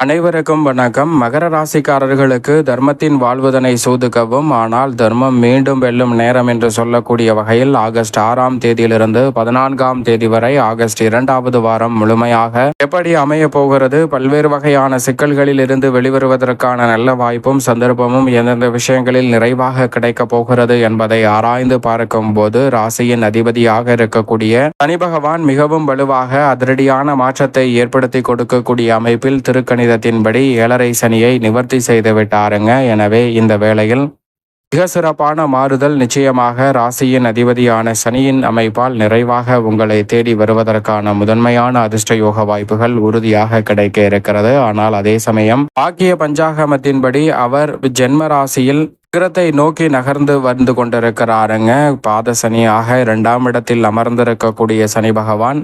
அனைவருக்கும் வணக்கம். மகர ராசிக்காரர்களுக்கு தர்மத்தின் வாழ்வதனை சூதுக்கவும், ஆனால் தர்மம் மீண்டும் வெல்லும் நேரம் என்று சொல்லக்கூடிய வகையில் ஆகஸ்ட் 6ஆம் தேதியிலிருந்து 14ஆம் தேதி வரை ஆகஸ்ட் 2வது வாரம் முழுமையாக எப்படி அமைய போகிறது, பல்வேறு வகையான சிக்கல்களில் இருந்து வெளிவருவதற்கான நல்ல வாய்ப்பும் சந்தர்ப்பமும் எந்தெந்த விஷயங்களில் நிறைவாக கிடைக்கப் போகிறது என்பதை ஆராய்ந்து பார்க்கும் போது, ராசியின் அதிபதியாக இருக்கக்கூடிய சனி பகவான் மிகவும் வலுவாக அதிரடியான மாற்றத்தை ஏற்படுத்தி கொடுக்கக்கூடிய அமைப்பில் திருக்கணிதத்தின்படி 7.5 சனியை நிவர்த்தி செய்து விட்டாருங்க. எனவே இந்த வேளையில் மிக சிறப்பான மாறுதல் நிச்சயமாக ராசியின் அதிபதியான சனியின் அமைப்பால் நிறைவாக உங்களை தேடி வருவதற்கான முதன்மையான அதிர்ஷ்ட யோக வாய்ப்புகள் உறுதியாக கிடைக்க இருக்கிறது. ஆனால் அதே சமயம் பாக்கிய பஞ்சாகமத்தின்படி அவர் ஜென்ம ராசியில் கிரத்தை நோக்கி நகர்ந்து வந்து கொண்டிருக்கிறாருங்க. பாத சனியாக 2ஆம் இடத்தில் அமர்ந்திருக்கக்கூடிய சனி பகவான்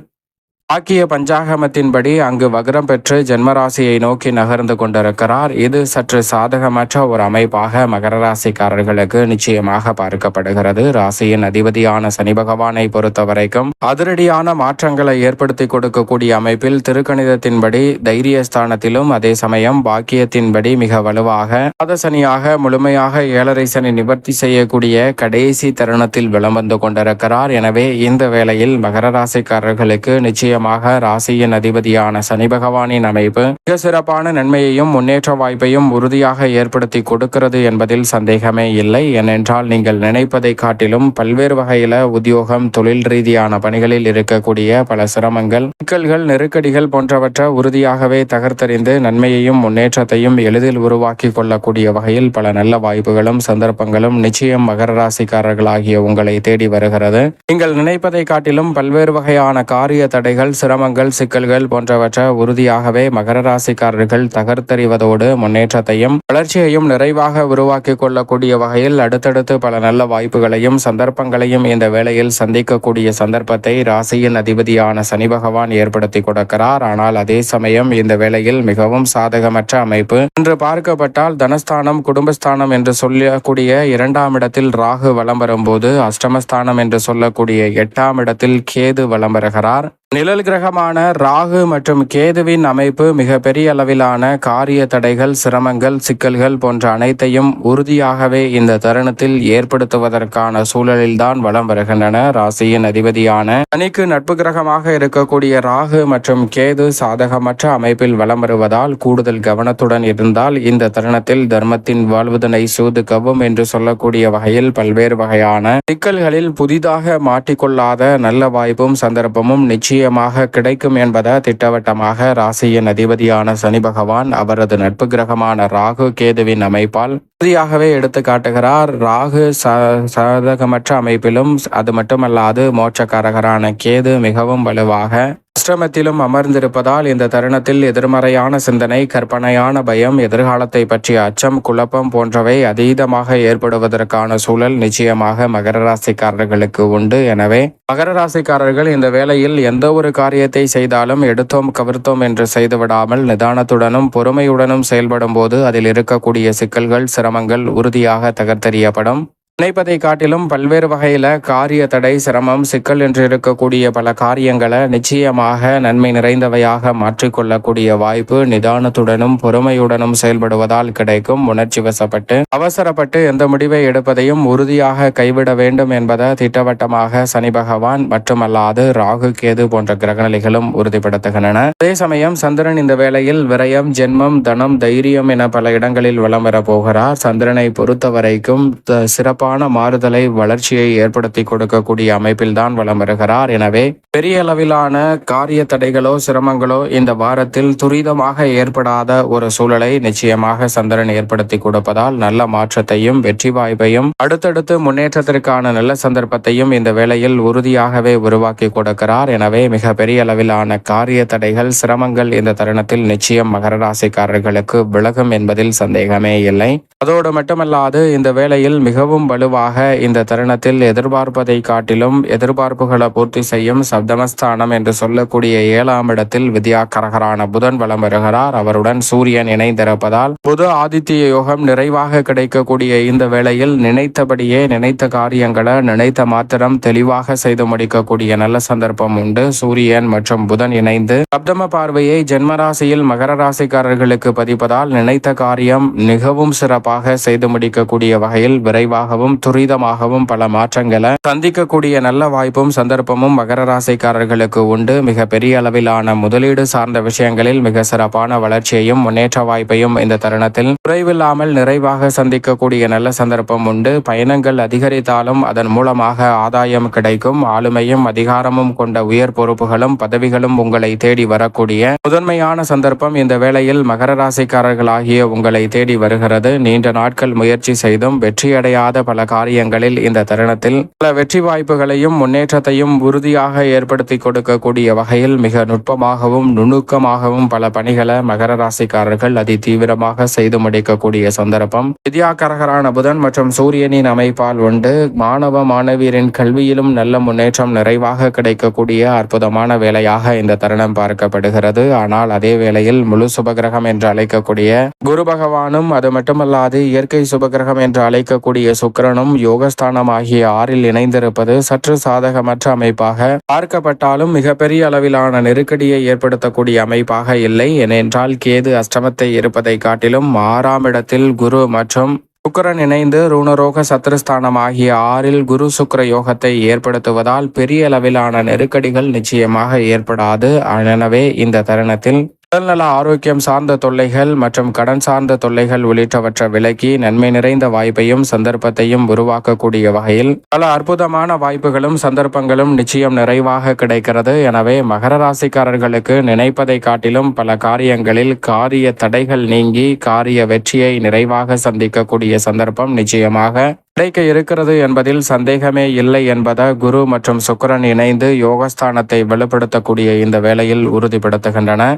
ஆக்கிய பஞ்சாகமத்தின்படி அங்கு வக்ரம் பெற்று ஜென்மராசியை நோக்கி நகர்ந்து கொண்டிருக்கிறார். இது சற்று சாதகமற்ற ஒரு அமைப்பாக மகர ராசிக்காரர்களுக்கு நிச்சயமாக பார்க்கப்படுகிறது. ராசியின் அதிபதியான சனி பகவானை பொறுத்த வரைக்கும் அதிரடியான மாற்றங்களை ஏற்படுத்தி கொடுக்கக்கூடிய அமைப்பில் திருக்கணிதத்தின்படி தைரியஸ்தானத்திலும், அதே சமயம் பாக்கியத்தின்படி மிக வலுவாக பாதசனியாக முழுமையாக 7.5 சனி நிவர்த்தி செய்யக்கூடிய கடைசி தருணத்தில் விளம் வந்து கொண்டிருக்கிறார். எனவே இந்த வேளையில் மகர ராசிக்காரர்களுக்கு நிச்சயம் ராசியின் அதிபதியான சனி பகவானின் அமைப்பு மிக சிறப்பான நன்மையையும் முன்னேற்ற வாய்ப்பையும் உறுதியாக ஏற்படுத்தி கொடுக்கிறது என்பதில் சந்தேகமே இல்லை. ஏனென்றால் நீங்கள் நினைப்பதை காட்டிலும் பல்வேறு வகையில உத்தியோகம், தொழில் ரீதியான பணிகளில் இருக்கக்கூடிய பல சிரமங்கள், சிக்கல்கள், நெருக்கடிகள் போன்றவற்றை உறுதியாகவே தகர்த்தறிந்து நன்மையையும் முன்னேற்றத்தையும் எளிதில் உருவாக்கி கொள்ளக்கூடிய வகையில் பல நல்ல வாய்ப்புகளும் சந்தர்ப்பங்களும் நிச்சயம் மகர ராசிக்காரர்களாகிய உங்களை தேடி வருகிறது. நீங்கள் நினைப்பதை காட்டிலும் பல்வேறு வகையான காரிய தடைகள், சிரமங்கள், சிக்கல்கள் போன்றவற்றை உறுதியாகவே மகர ராசிக்காரர்கள் தகர்த்தறிவதோடு முன்னேற்றத்தையும் வளர்ச்சியையும் நிறைவாக உருவாக்கி கொள்ளக்கூடிய வகையில் அடுத்தடுத்து பல நல்ல வாய்ப்புகளையும் சந்தர்ப்பங்களையும் இந்த வேளையில் சந்திக்கக்கூடிய சந்தர்ப்பத்தை ராசியின் அதிபதியான சனி பகவான் ஏற்படுத்தி கொடுக்கிறார். ஆனால் அதே சமயம் இந்த வேளையில் மிகவும் சாதகமற்ற அமைப்பு என்று பார்க்கப்பட்டால் தனஸ்தானம், குடும்பஸ்தானம் என்று சொல்லக்கூடிய 2ஆம் இடத்தில் ராகு வலம் வரும்போது, அஷ்டமஸ்தானம் என்று சொல்லக்கூடிய 8ஆம் இடத்தில் கேது வலம் வருகிறார். நிழல் கிரகமான ராகு மற்றும் கேதுவின் அமைப்பு மிக பெரிய அளவிலான காரிய தடைகள், சிரமங்கள், சிக்கல்கள் போன்ற அனைத்தையும் உறுதியாகவே இந்த தருணத்தில் ஏற்படுத்துவதற்கான சூழலில்தான் வலம் வருகின்றன. ராசியின் அதிபதியான சனிக்கு நட்பு கிரகமாக இருக்கக்கூடிய ராகு மற்றும் கேது சாதகமற்ற அமைப்பில் வலம் வருவதால் கூடுதல் கவனத்துடன் இருந்தால் இந்த தருணத்தில் தர்மத்தின் வாழ்வதனை சூதுக்கவும் என்று சொல்லக்கூடிய வகையில் பல்வேறு வகையான சிக்கல்களில் புதிதாக மாட்டிக்கொள்ளாத நல்ல வாய்ப்பும் சந்தர்ப்பமும் நிச்சயமாக கிடைக்கும் என்பதை திட்டவட்டமாக ராசியின் அதிபதியான சனி பகவான் அவரது நட்பு கிரகமான ராகு கேதுவின் அமைப்பால் உறுதியாகவே எடுத்து காட்டுகிறார். ராகு சாதகமற்ற அமைப்பிலும், அது மட்டுமல்லாது மோட்சக்காரகரான கேது மிகவும் வலுவாக அஷ்டமத்திலும் அமர்ந்திருப்பதால் இந்த தருணத்தில் எதிர்மறையான சிந்தனை, கற்பனையான பயம், எதிர்காலத்தை பற்றிய அச்சம், குழப்பம் போன்றவை அதீதமாக ஏற்படுவதற்கான சூழல் நிச்சயமாக மகர ராசிக்காரர்களுக்கு உண்டு. எனவே மகர ராசிக்காரர்கள் இந்த வேளையில் எந்த ஒரு காரியத்தை செய்தாலும் எடுத்தோம் கவிர்த்தோம் என்று செய்துவிடாமல் நிதானத்துடனும் பொறுமையுடனும் செயல்படும் போது அதில் இருக்கக்கூடிய சிக்கல்கள், சிரமங்கள் உறுதியாக தகர்த்தெறியப்படும். நினைப்பதை காட்டிலும் பல்வேறு வகையில காரிய தடை, சிரமம், சிக்கல் என்று இருக்கக்கூடிய பல காரியங்களை நிச்சயமாக நன்மை நிறைந்தவையாக மாற்றிக்கொள்ளக்கூடிய வாய்ப்பு நிதானத்துடனும் பொறுமையுடனும் செயல்படுவதால் கிடைக்கும். உணர்ச்சி வசப்பட்டு அவசரப்பட்டு எந்த முடிவை எடுப்பதையும் உறுதியாக கைவிட வேண்டும் என்பதை திட்டவட்டமாக சனி பகவான் மட்டுமல்லாது ராகு, கேது போன்ற கிரகநிலைகளும் உறுதிப்படுத்துகின்றன. அதே சமயம் சந்திரன் இந்த வேளையில் விரயம், ஜென்மம், தனம், தைரியம் என பல இடங்களில் வலம் வரப் போகிறார். சந்திரனை பொறுத்த வரைக்கும் சிறப்பு மாறுதலை, வளர்ச்சியை ஏற்படுத்தி கொடுக்கக்கூடிய அமைப்பில் தான் வலம் வருகிறார். எனவே பெரிய அளவிலான காரிய தடைகளோ சிரமங்களோ இந்த வாரத்தில் துரிதமாக ஏற்படாத ஒரு சூழலை நிச்சயமாக சந்திரன் ஏற்படுத்தி கொடுப்பதால் நல்ல மாற்றத்தையும் வெற்றி வாய்ப்பையும் அடுத்தடுத்து முன்னேற்றத்திற்கான நல்ல சந்தர்ப்பத்தையும் இந்த வேளையில் உறுதியாகவே உருவாக்கி கொடுக்கிறார். எனவே மிக பெரிய அளவிலான காரிய தடைகள், சிரமங்கள் இந்த தருணத்தில் நிச்சயம் மகர ராசிக்காரர்களுக்கு விலகும் என்பதில் சந்தேகமே இல்லை. அதோடு மட்டுமல்லாது இந்த வேளையில் மிகவும் வலுவாக இந்த தருணத்தில் எதிர்பார்ப்பதை காட்டிலும் எதிர்பார்ப்புகளை பூர்த்தி செய்யும் சப்தமஸ்தானம் என்று சொல்லக்கூடிய 7ஆம் இடத்தில் வித்யாகாரகரான புதன் வலம் வருகிறார். அவருடன் சூரியன் இணைந்திருப்பதால் புது ஆதித்ய யோகம் நிறைவாக கிடைக்கக்கூடிய இந்த வேளையில் நினைத்தபடியே நினைத்த காரியங்களை நினைத்த மாத்திரம் தெளிவாக செய்து முடிக்கக்கூடிய நல்ல சந்தர்ப்பம் உண்டு. சூரியன் மற்றும் புதன் இணைந்து சப்தம பார்வையை ஜென்மராசியில் மகர ராசிக்காரர்களுக்கு பதிப்பதால் நினைத்த காரியம் மிகவும் சிறப்பாக செய்து முடிக்கக்கூடிய வகையில் விரைவாகவும் துரிதமாகவும் பல மாற்றங்களை சந்திக்கக்கூடிய நல்ல வாய்ப்பும் சந்தர்ப்பமும் மகர ராசிக்காரர்களுக்கு உண்டு. மிக பெரிய அளவிலான முதலீடு சார்ந்த விஷயங்களில் மிக சிறப்பான வளர்ச்சியையும் முன்னேற்ற வாய்ப்பையும் இந்த தருணத்தில் குறைவில்லாமல் நிறைவாக சந்திக்கக்கூடிய நல்ல சந்தர்ப்பம் உண்டு. பயணங்கள் அதிகரித்தாலும் அதன் மூலமாக ஆதாயம் கிடைக்கும். ஆளுமையும் அதிகாரமும் கொண்ட உயர் பொறுப்புகளும் பதவிகளும் உங்களை தேடி வரக்கூடிய முதன்மையான சந்தர்ப்பம் இந்த வேளையில் மகர ராசிக்காரர்களாகிய உங்களை தேடி வருகிறது. நீண்ட நாட்கள் முயற்சி செய்தும் வெற்றியடையாத பல காரியங்களில் இந்த தருணத்தில் பல வெற்றி வாய்ப்புகளையும் முன்னேற்றத்தையும் உறுதியாக ஏற்படுத்தி கொடுக்கக்கூடிய வகையில் மிக நுட்பமாகவும் நுணுக்கமாகவும் பல பணிகளை மகர ராசிக்காரர்கள் அதி தீவிரமாக செய்து முடிக்கக்கூடிய சந்தர்ப்பம் வித்யாகாரகரான புதன் மற்றும் சூரியனின் அமைப்பால் உண்டு. மாணவ மாணவியரின் கல்வியிலும் நல்ல முன்னேற்றம் நிறைவாக கிடைக்கக்கூடிய அற்புதமான வேலையாக இந்த தருணம் பார்க்கப்படுகிறது. ஆனால் அதே வேளையில் முழு சுபகிரகம் என்று அழைக்கக்கூடிய குரு பகவானும் அது மட்டுமல்லாது இயற்கை சுபகிரகம் என்று அழைக்கக்கூடிய சுக்கிரனும் யோகஸ்தானம் ஆகிய 6இல் இணைந்திருப்பது சற்று சாதகமற்ற அமைப்பாக பார்க்கப்பட்டாலும் மிகப்பெரிய அளவிலான நெருக்கடியை ஏற்படுத்தக்கூடிய அமைப்பாக இல்லை. ஏனென்றால் கேது அஷ்டமத்தை இருப்பதை காட்டிலும் 6ஆம் இடத்தில் குரு மற்றும் சுக்கிரன் இணைந்து ருணரோக சத்ருஸ்தானம் ஆகிய 6இல் குரு சுக்கிர யோகத்தை ஏற்படுத்துவதால் பெரிய அளவிலான நெருக்கடிகள் நிச்சயமாக ஏற்படாது. எனவே இந்த தருணத்தில் உடல்நல ஆரோக்கியம் சார்ந்த தொல்லைகள் மற்றும் கடன் சார்ந்த தொல்லைகள் உள்ளிட்டவற்றை விலக்கி நன்மை நிறைந்த வாய்ப்பையும் சந்தர்ப்பத்தையும் உருவாக்கக்கூடிய வகையில் பல அற்புதமான வாய்ப்புகளும் சந்தர்ப்பங்களும் நிச்சயம் நிறைவாக கிடைக்கிறது. எனவே மகர ராசிக்காரர்களுக்கு நினைப்பதை காட்டிலும் பல காரியங்களில் காரிய தடைகள் நீங்கி காரிய வெற்றியை நிறைவாக சந்திக்கக்கூடிய சந்தர்ப்பம் நிச்சயமாக கிடைக்க இருக்கிறது என்பதில் சந்தேகமே இல்லை என்பதை குரு மற்றும் சுக்கிரன் இணைந்து யோகஸ்தானத்தை வலுப்படுத்தக்கூடிய இந்த வேளையில் உறுதிப்படுத்துகின்றன.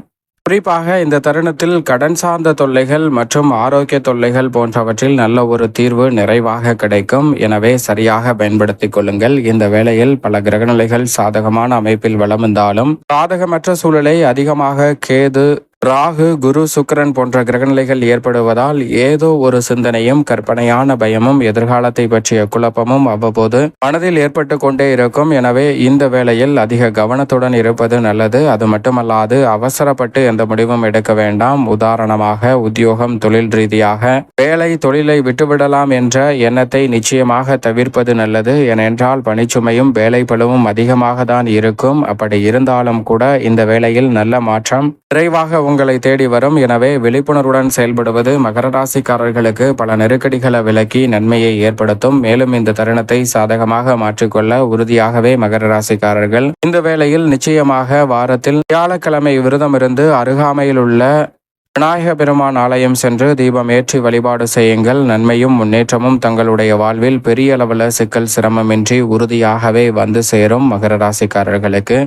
குறிப்பாக இந்த தருணத்தில் கடன் சார்ந்த தொல்லைகள் மற்றும் ஆரோக்கிய தொல்லைகள் போன்றவற்றில் நல்ல ஒரு தீர்வு நிறைவாக கிடைக்கும். எனவே சரியாக பயன்படுத்திக் கொள்ளுங்கள். இந்த வேளையில் பல கிரகநிலைகள் சாதகமான அமைப்பில் வலம் வந்தாலும் சாதகமற்ற சூழலை அதிகமாக கேது ராகு குரு சுக்கிரன் போன்ற கிரகநிலைகள் ஏற்படுவதால் ஏதோ ஒரு சிந்தனையும் கற்பனையான பயமும் எதிர்காலத்தை பற்றிய குழப்பமும் அவ்வப்போது மனதில் ஏற்பட்டு கொண்டே இருக்கும். எனவே இந்த வேளையில் அதிக கவனத்துடன் இருப்பது நல்லது. அது மட்டுமல்லாது அவசரப்பட்டு எந்த முடிவும் எடுக்க வேண்டாம். உதாரணமாக உத்தியோகம் தொழில் ரீதியாக வேலை தொழிலை விட்டுவிடலாம் என்ற எண்ணத்தை நிச்சயமாக தவிர்ப்பது நல்லது. ஏனென்றால் பணிச்சுமையும் வேலை பளுவும் அதிகமாக தான் இருக்கும். அப்படி இருந்தாலும் கூட இந்த வேளையில் நல்ல மாற்றம் விரைவாக உங்களை தேடி வரும். எனவே விழிப்புணர்வுடன் செயல்படுவது மகர ராசிக்காரர்களுக்கு பல நெருக்கடிகளை விலக்கி நன்மையை ஏற்படுத்தும். மேலும் இந்த தருணத்தை சாதகமாக மாற்றிக்கொள்ள உறுதியாகவே மகர ராசிக்காரர்கள் இந்த வேளையில் நிச்சயமாக வாரத்தில் வியாழக்கிழமை விரதம் இருந்து அருகாமையில் உள்ள விநாயக பெருமான் ஆலயம் சென்று தீபம் ஏற்றி வழிபாடு செய்யுங்கள். நன்மையும் முன்னேற்றமும் தங்களுடைய வாழ்வில் பெரிய அளவில் சிக்கல் சிரமமின்றி உறுதியாகவே வந்து சேரும் மகர ராசிக்காரர்களுக்கு.